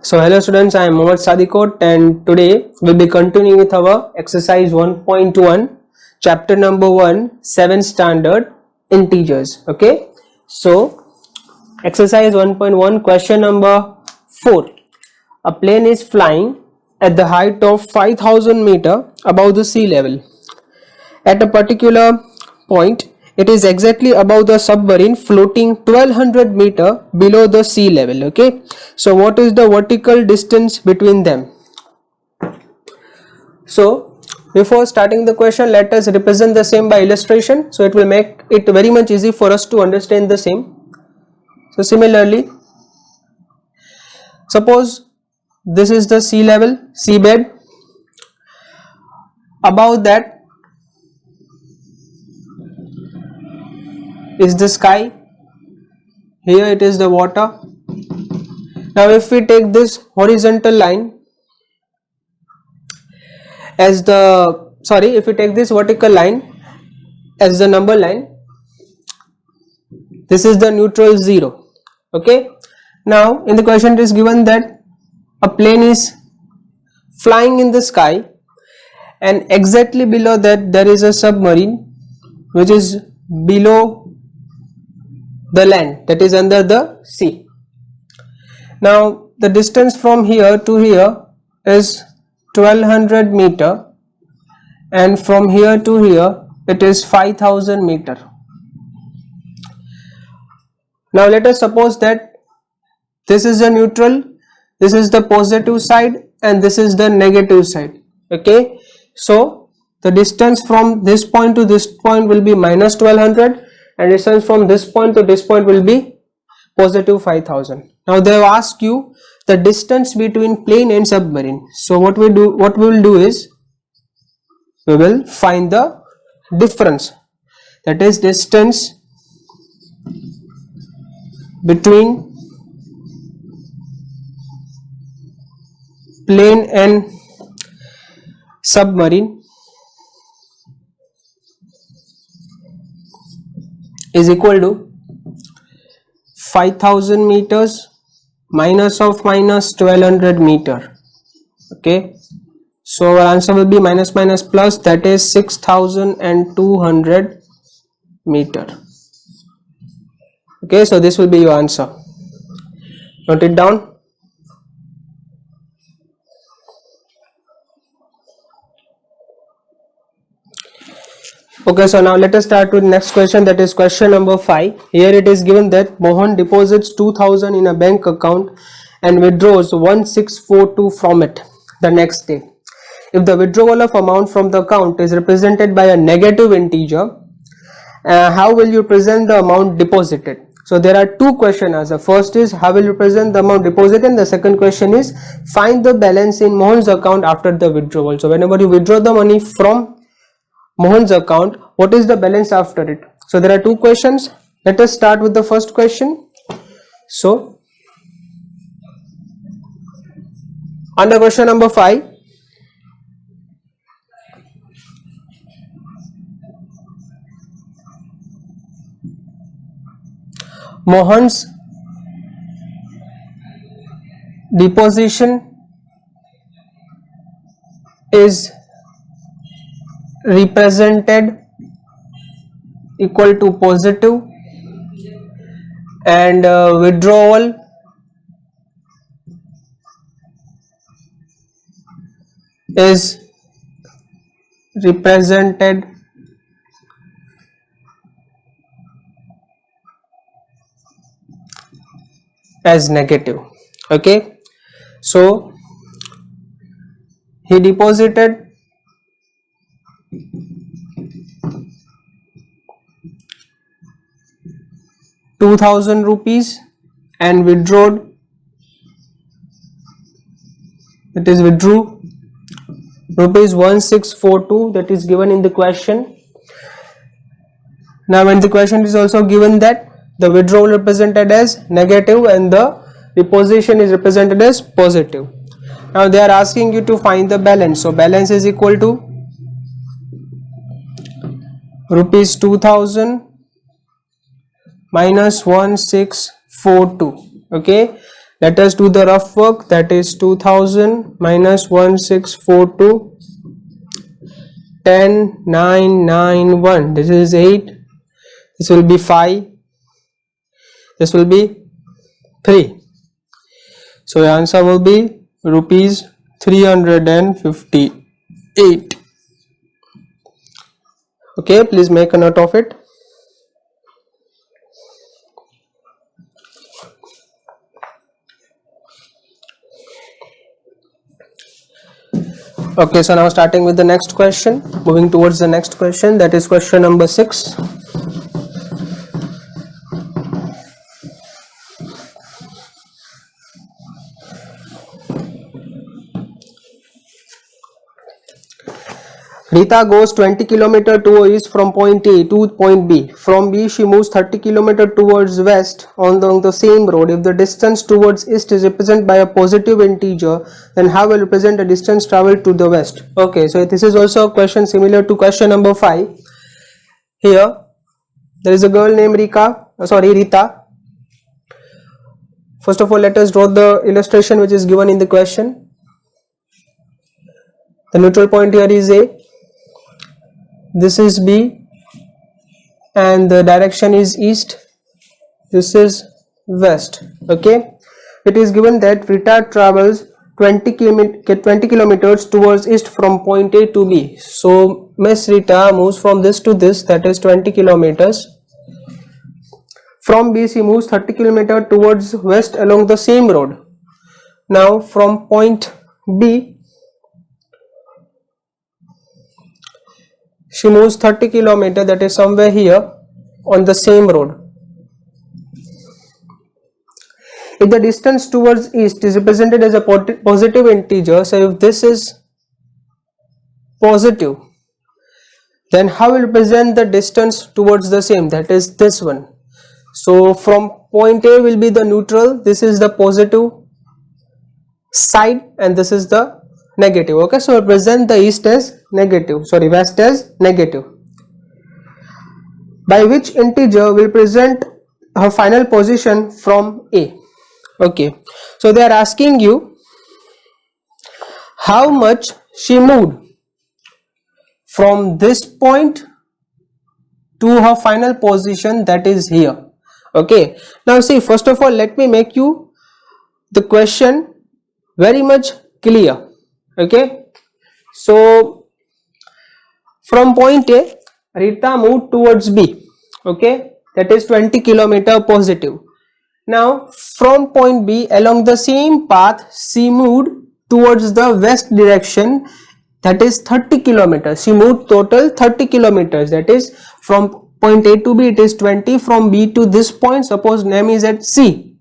So hello students, I am Mohammad Sadikot and today we'll be continuing with our exercise 1.1 chapter number 1 7 standard integers. Okay, so exercise 1.1 question number 4. A plane is flying at the height of 5000 meter above the sea level. At a particular point, it is exactly above the submarine floating 1200 meter below the sea level. Okay, so what is the vertical distance between them? So before starting the question, let us represent the same by illustration, so it will make it very much easy for us to understand the same. So similarly, suppose this is the sea level, seabed. Above that is the sky, here it is the water. Now if we take this horizontal line as the, if we take this vertical line as the number line, this is the neutral 0. Okay, now in the question it is given that a plane is flying in the sky and exactly below that there is a submarine which is below the land, that is under the sea. Now the distance from here to here is 1200 meter and from here to here it is 5000 meter. Now let us suppose that this is the neutral, this is the positive side and this is the negative side. Okay, so the distance from this point to this point will be minus 1200 and distance from this point to this point will be positive 5000. Now they have asked you the distance between plane and submarine. So what we will do is we will find the difference, that is distance between plane and submarine is equal to 5000 meters minus of minus 1200 meter. Okay, so our answer will be minus minus plus, that is 6200 meter. Okay, so this will be your answer. Note it down. Okay, so now let us start with next question, that is question number 5. Here it is given that Mohan deposits 2000 in a bank account and withdraws 1642 from it the next day. If the withdrawal of amount from the account is represented by a negative integer, how will you present the amount deposited? So there are two questions. The first is how will you present the amount deposited, and the second question is find the balance in Mohan's account after the withdrawal. So whenever you withdraw the money from Mohan's account, what is the balance after it? So there are two questions. Let us start with the first question. So under question number 5, Mohan's deposition is represented equal to positive and withdrawal is represented as negative. Okay, so he deposited 2000 rupees and withdrew rupees 1642, that is given in the question. Now when the question is also given that the withdrawal represented as negative and the deposition is represented as positive. Now they are asking you to find the balance. So balance is equal to rupees 2000 minus 1642. Okay, Let us do the rough work. That is 2000 minus 1642, 10, 9, 9, 1. This is 8. This will be 5. This will be 3. So the answer will be rupees 358. Okay, please make a note of it. Okay, so now starting with the next question, moving towards the next question, that is question number 6. Rita goes 20 km to east from point A to point B. From B, she moves 30 km towards west on the same road. If the distance towards east is represented by a positive integer, then how will represent the distance traveled to the west? Okay, so this is also a question similar to question number 5. Here, there is a girl named Rita. First of all, let us draw the illustration which is given in the question. The neutral point here is A. This is B, and the direction is east. This is west. Okay, it is given that Rita travels 20 kilometers towards east from point A to B. So Miss Rita moves from this to this, that is 20 kilometers. From B, she moves 30 kilometers towards west along the same road. Now from point B, she moves 30 kilometers, that is somewhere here on the same road. If the distance towards east is represented as a positive integer, so if this is positive, then how will represent the distance towards the same, that is this one. So from point A will be the neutral, this is the positive side and this is the negative. Okay, so represent the east as negative, west as negative. By which integer will present her final position from A? Okay, so they are asking you how much she moved from this point to her final position, that is here. Okay, now see, first of all, let me make you the question very much clear. Okay, so from point A, Rita moved towards B. Okay, that is 20 kilometer positive. Now from point B, along the same path, she moved towards the west direction, that is 30 kilometers. She moved total 30 kilometers, that is from point A to B it is 20, from B to this point, suppose name is at C,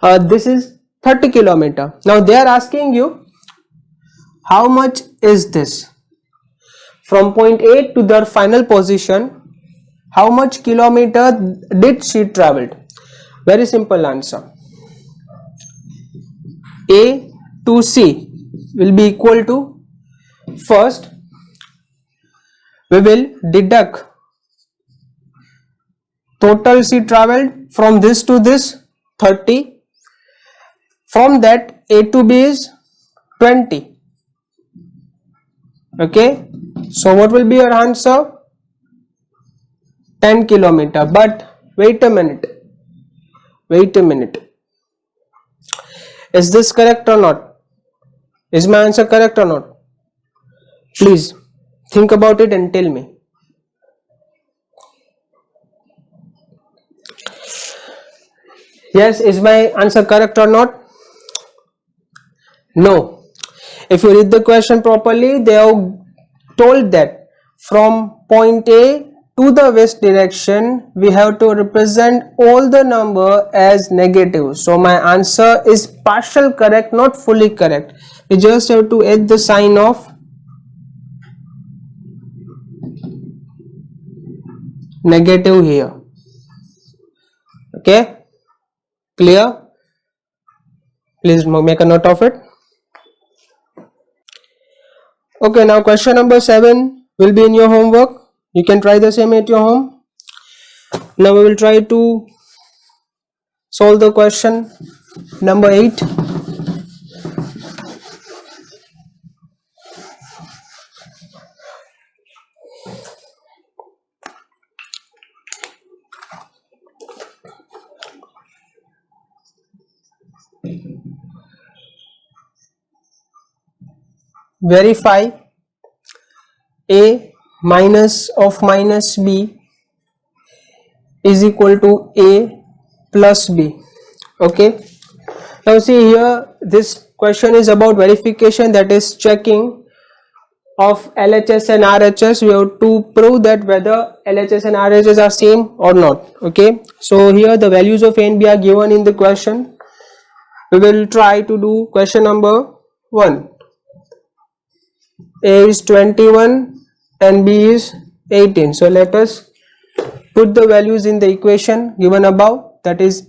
this is 30 kilometer. Now they are asking you how much is this from point A to their final position, how much kilometer did she traveled? Very simple answer. A to C will be equal to, first we will deduct total she traveled from this to this 30, from that A to B is 20. Okay, so what will be your answer? 10 kilometer. But wait a minute, is this correct or not? Is my answer correct or not? Please think about it and tell me. Yes, is my answer correct or not? No. If you read the question properly, they have told that from point A to the west direction we have to represent all the number as negative. So my answer is partial correct, not fully correct. We just have to add the sign of negative here. Okay, clear? Please make a note of it. Okay, now question number 7 will be in your homework. You can try the same at your home. Now we will try to solve the question Number 8. Verify A minus of minus B is equal to A plus B. Okay. Now see here, this question is about verification, that is checking of LHS and RHS. We have to prove that whether LHS and RHS are same or not. Okay. So here the values of A and B are given in the question. We will try to do question number 1. A is 21 and B is 18. So let us put the values in the equation given above, that is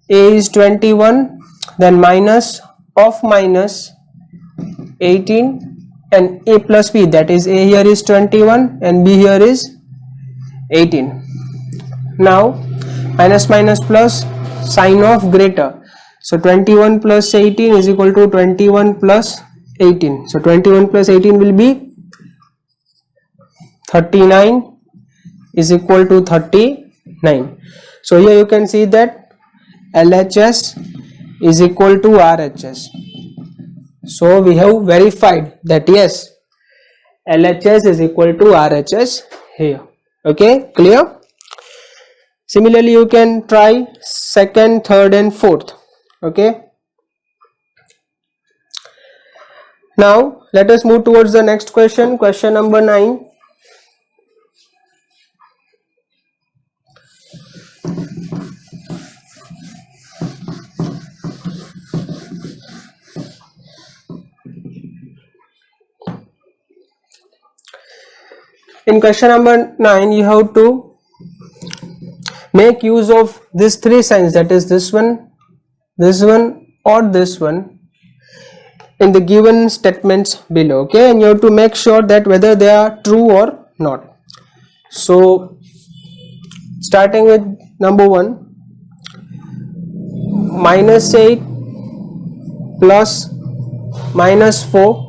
A is 21, then minus of minus 18 and A plus B, that is A here is 21 and B here is 18. Now minus minus plus, sign of greater. So 21 plus 18 is equal to 21 plus 18. So 21 plus 18 will be 39 is equal to 39. So here you can see that LHS is equal to RHS. So we have verified that yes, LHS is equal to RHS here. Okay, clear? Similarly, you can try second, third and fourth. Okay. Now let us move towards the next question, question number 9. In question number 9, you have to make use of these three signs, that is this one or this one, in the given statements below. Okay, and you have to make sure that whether they are true or not. So starting with number 1, minus 8 plus minus 4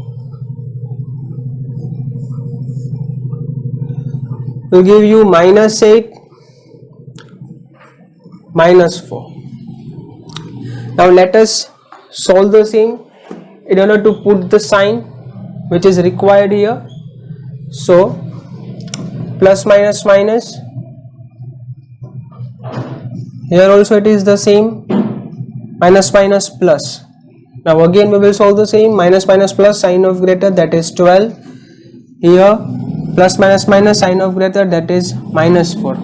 will give you minus 8 minus 4. Now let us solve the same in order to put the sign which is required here. So plus minus minus, here also it is the same, minus minus plus. Now again we will solve the same, minus minus plus, sign of greater, that is 12. Here plus minus minus, sign of greater, that is minus 4.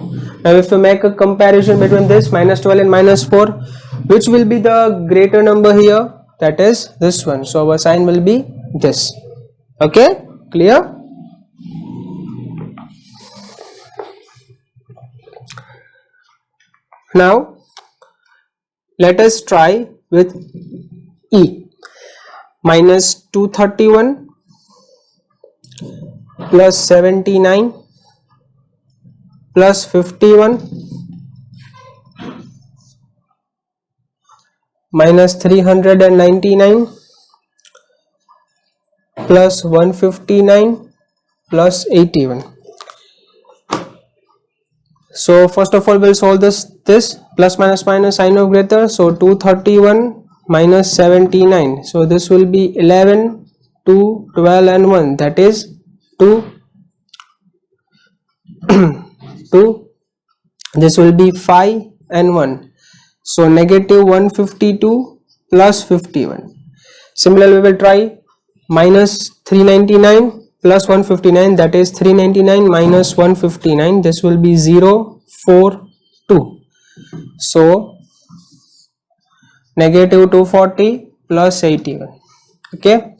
Now if we make a comparison between this minus 12 and minus 4, which will be the greater number here? That is this one. So our sign will be this. Okay, clear? Now let us try with E. Minus 231 plus 79 plus 51 minus 399 plus 159 plus 81. So first of all we'll solve this plus minus minus, sign of greater. So 231 minus 79, so this will be 11, 2, 12 and 1, that is 2. 2, this will be 5 and 1, so negative 152 plus 51. Similarly we will try minus 399 plus 159, that is 399 minus 159, this will be 0, 4, 2, so negative 240 plus 81. Okay.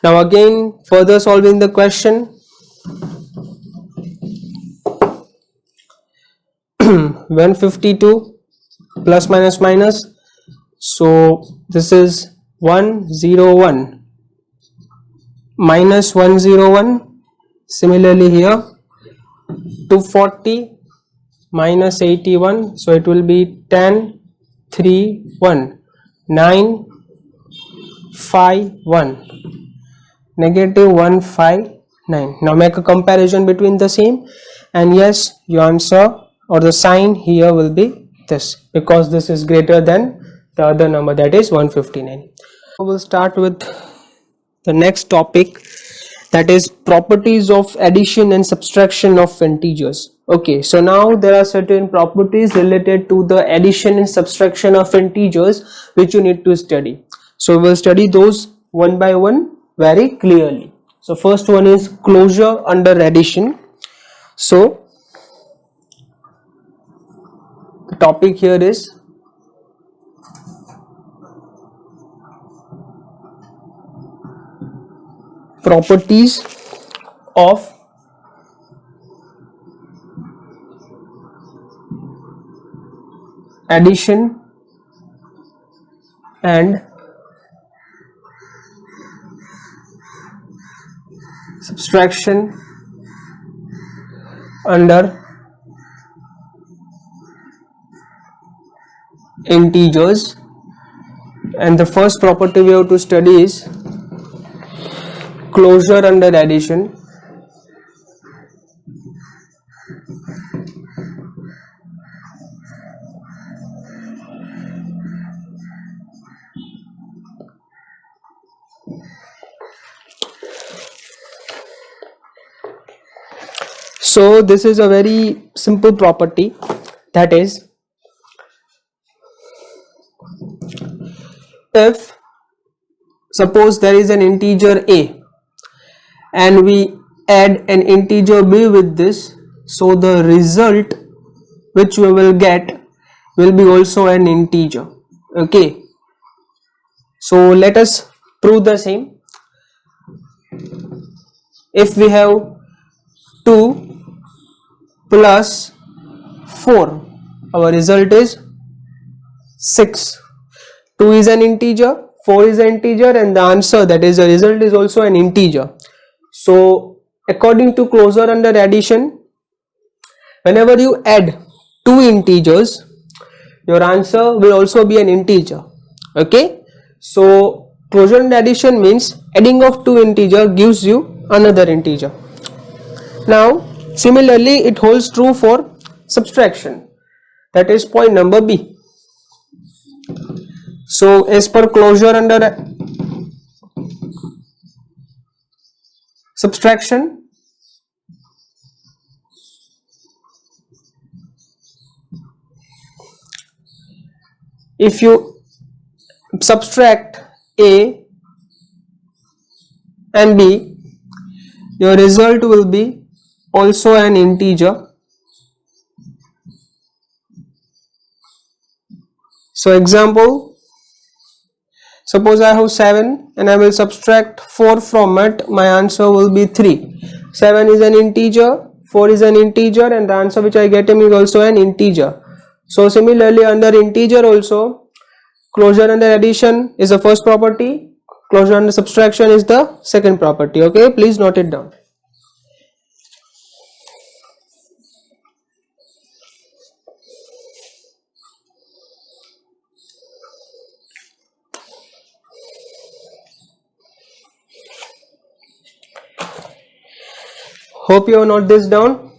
Now again further solving the question. 152 plus minus minus, so this is 101 minus 101. Similarly here 240 minus 81, so it will be 10, 3, 1, 9, 5, 1, negative 1, 5, 9. Now make a comparison between the same, and yes, your answer or the sign here will be this, because this is greater than the other number, that is 159. We'll start with the next topic, that is properties of addition and subtraction of integers. Okay, so now there are certain properties related to the addition and subtraction of integers which you need to study. So we'll study those one by one very clearly. So first one is closure under addition. So the topic here is properties of addition and subtraction under integers, and the first property we have to study is closure under addition. So this is a very simple property, that is, if suppose there is an integer a and we add an integer b with this, so the result which we will get will be also an integer. Okay, so let us prove the same. If we have 2 plus 4, our result is 6. 2 is an integer, 4 is an integer, and the answer, that is the result, is also an integer. So according to closure under addition, whenever you add 2 integers, your answer will also be an integer. Okay, so closure under addition means adding of 2 integer gives you another integer. Now similarly it holds true for subtraction, that is point number B. So as per closure under subtraction, if you subtract A and B, your result will be also an integer. So example, suppose I have 7 and I will subtract 4 from it, my answer will be 3. 7 is an integer, 4 is an integer, and the answer which I get is also an integer. So similarly under integer also, closure under addition is the first property, closure under subtraction is the second property. Okay, please note it down. Hope you have noted this down.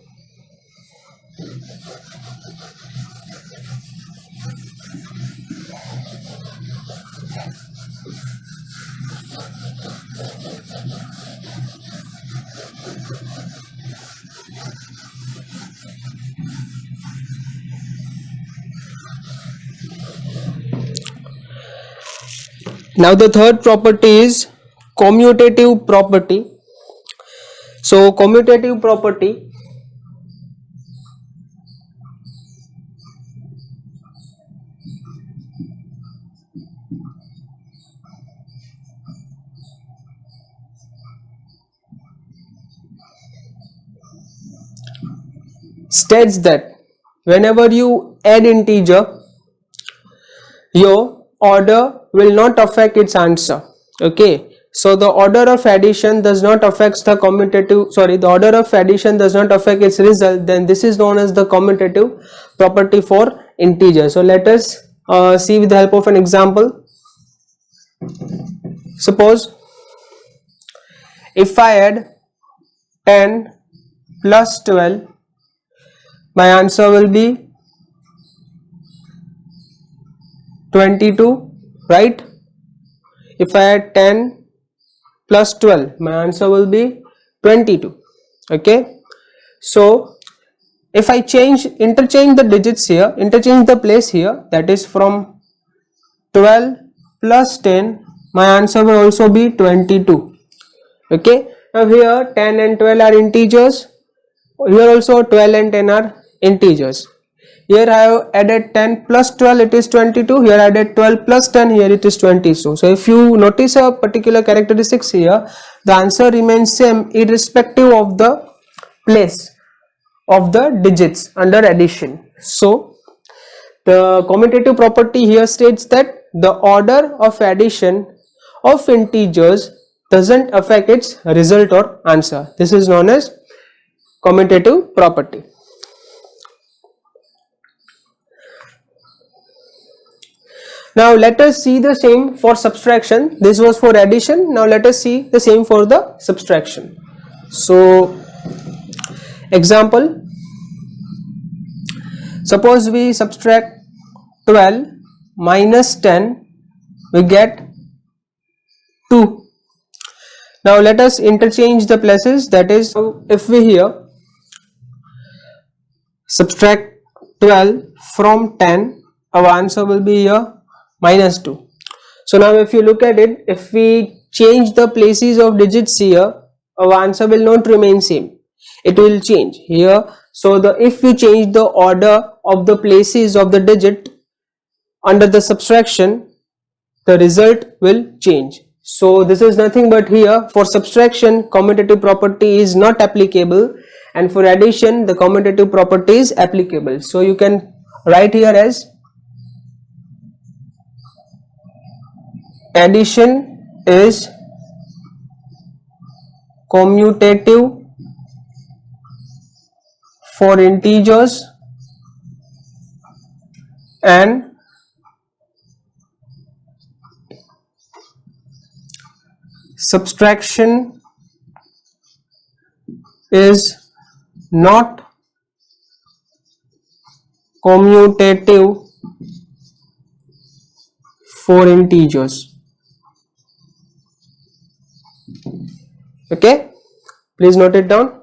Now the third property is commutative property. So commutative property states that whenever you add integer, your order will not affect its answer. Okay, So the order of addition does not affect the commutative, the order of addition does not affect its result, then this is known as the commutative property for integer. So let us see with the help of an example. Suppose if I add 10 plus 12, my answer will be 22, right? If I add 10 plus 12, my answer will be 22. Okay, so if I interchange the digits here, interchange the place here, that is from 12 plus 10, my answer will also be 22. Okay, now here 10 and 12 are integers, here also 12 and 10 are integers. Here I have added 10 plus 12, it is 22. Here I added 12 plus 10, here it is 22. So if you notice a particular characteristics here, the answer remains same irrespective of the place of the digits under addition. So the commutative property here states that the order of addition of integers doesn't affect its result or answer. This is known as commutative property. Now let us see the same for subtraction. This was for addition. Now let us see the same for the subtraction. So example, suppose we subtract 12 minus 10, we get 2. Now let us interchange the places, that is, if we here subtract 12 from 10, our answer will be here minus 2. So now if you look at it, if we change the places of digits here, our answer will not remain same, it will change here. So if we change the order of the places of the digit under the subtraction, the result will change. So this is nothing but here for subtraction commutative property is not applicable, and for addition the commutative property is applicable. So you can write here as addition is commutative for integers and subtraction is not commutative for integers. Okay, please note it down.